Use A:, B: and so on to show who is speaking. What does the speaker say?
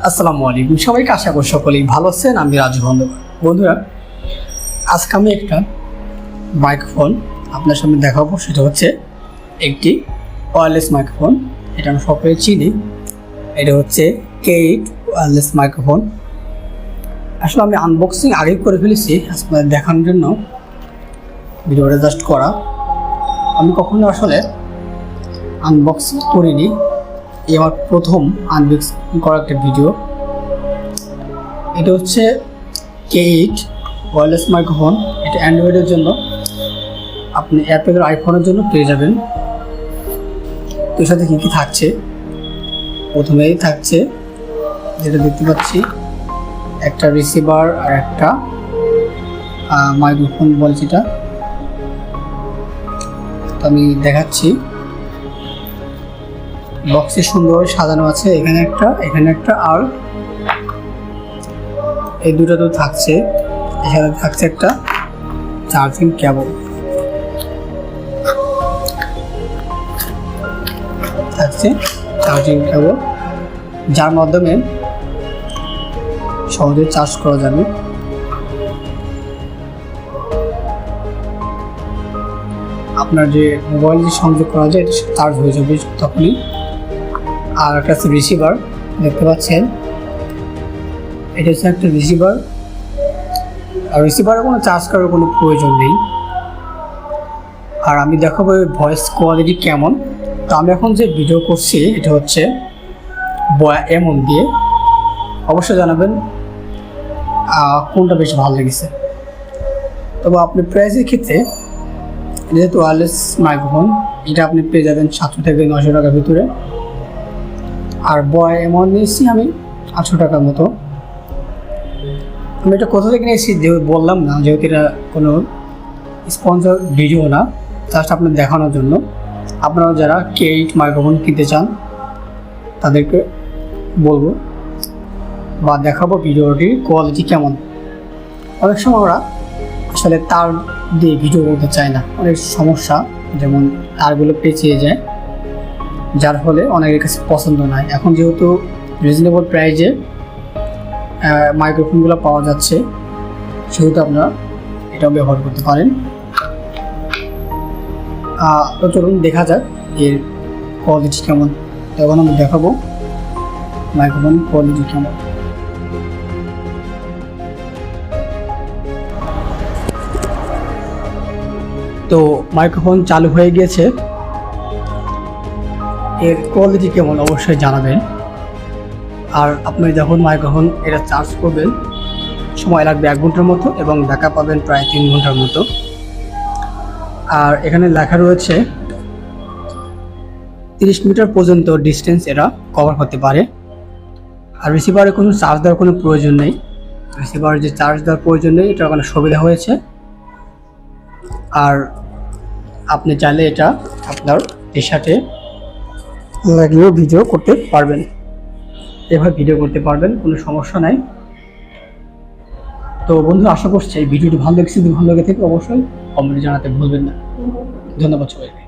A: আসসালামু আলাইকুম সবাইকে, আশা করি সকলেই ভালো আছেন। আমি রাজু বন্ধুরা, আজকে আমি একটা মাইক্রোফোন আপনার সামনে দেখাবো। সেটা হচ্ছে একটি ওয়্যারলেস মাইক্রোফোন। এটা আমি সকলে চিনি। এটা হচ্ছে K8 ওয়্যারলেস মাইক্রোফোন। আসলে আমি আনবক্সিং আগেই করে ফেলেছি, আপনাদের দেখানোর জন্য ভিডিওটা জাস্ট করা। আমি কখনো আসলে আনবক্সিং করিনি, এই আমার প্রথম আনবক্সিং করা একটা ভিডিও। এটা হচ্ছে K8 ওয়্যারলেস মাইক্রোফোন। এটা অ্যান্ড্রয়েডের জন্য, আপনি অ্যাপেল আইফোনের জন্য পেয়ে যাবেন। তো এর সাথে কী কী থাকছে, প্রথমেই থাকছে যেটা দেখতে পাচ্ছি, একটা রিসিভার আর একটা মাইক্রোফোন বলে যেটা। তো আমি দেখাচ্ছি, বক্সে সুন্দর সাজানো আছে। এখানে একটা আর এই দুটো তো থাকছে। এখানে থাকছে একটা চার্জিং কেবল, যার মাধ্যমে সহজে চার্জ করা যাবে। আপনার যে মোবাইল যে সংযোগ করা যায় এটা চার্জ হয়ে যাবে তখনই। আর একটা আছে রিসিভার, দেখতে পাচ্ছেন এটা হচ্ছে একটা রিসিভার। আর রিসিভারে কোনো চার্জ করার কোনো প্রয়োজন নেই। আর আমি দেখাবো ভয়েস কোয়ালিটি কেমন। তো আমি এখন যে ভিডিও করছি এটা হচ্ছে এমন দিয়ে। অবশ্যই জানাবেন কোনটা বেশি ভালো লেগেছে। তবে আপনি প্রাইসের ক্ষেত্রে, যেহেতু ওয়্যারলেস মাইক্রোফোন, এটা আপনি পেয়ে যাবেন 700 থেকে 900 টাকার ভিতরে। আর এমন নিয়েছি আমি 800 টাকার মতো। আমি এটা কোথা থেকে নিয়েছি বললাম না, যেহেতু এটা কোনো স্পন্সর ভিডিও না, জাস্ট আপনার দেখানোর জন্য। আপনারা যারা K8 মাইক্রোফোন কিনতে চান তাদেরকে বলবো বা দেখাবো ভিডিওটির কোয়ালিটি কেমন। অনেক সময় ওরা আসলে তার দিয়ে ভিডিও করতে চায় না, অনেক সমস্যা, যেমন তারগুলো পেঁচিয়ে যায়, যার ফলে অনেকের কাছে পছন্দ নয়। এখন যেহেতু রিজনেবল প্রাইসে মাইক্রোফোনগুলো পাওয়া যাচ্ছে, সেহেতু আপনারা এটাও ব্যবহার করতে পারেন। তো চলুন দেখা যাক এর কোয়ালিটি কেমন। তখন আমি দেখাবো মাইক্রোফোন কোয়ালিটি কেমন। তো মাইক্রোফোন চালু হয়ে গিয়েছে। এর কোয়ালিটি কেমন অবশ্যই জানাবেন। আর আপনি যখন মাইক্রোফোন এটা চার্জ করবেন সময় লাগবে 1 ঘন্টার মতো, এবং ব্যাকআপ পাবেন প্রায় 3 ঘন্টার মতো। আর এখানে লেখা রয়েছে 30 মিটার পর্যন্ত ডিস্টেন্স এরা কভার করতে পারে। আর রিসিভারে কোনো চার্জ দেওয়ার কোনো প্রয়োজন নেই। রিসিভারে যে চার্জ দেওয়ার প্রয়োজন নেই, এটা ওখানে সুবিধা হয়েছে। আর আপনি চাইলে এটা আপনার টি-শার্টে লাগিয়েও ভিডিও করতে পারবেন। এভাবে ভিডিও করতে পারবেন, কোনো সমস্যা নাই। তো বন্ধু, আশা করছি এই ভিডিওটি ভালো লেগেছে। যদি ভালো লেগে থাকে অবশ্যই কমেন্টে জানাতে ভুলবেন না। ধন্যবাদ সবাইকে।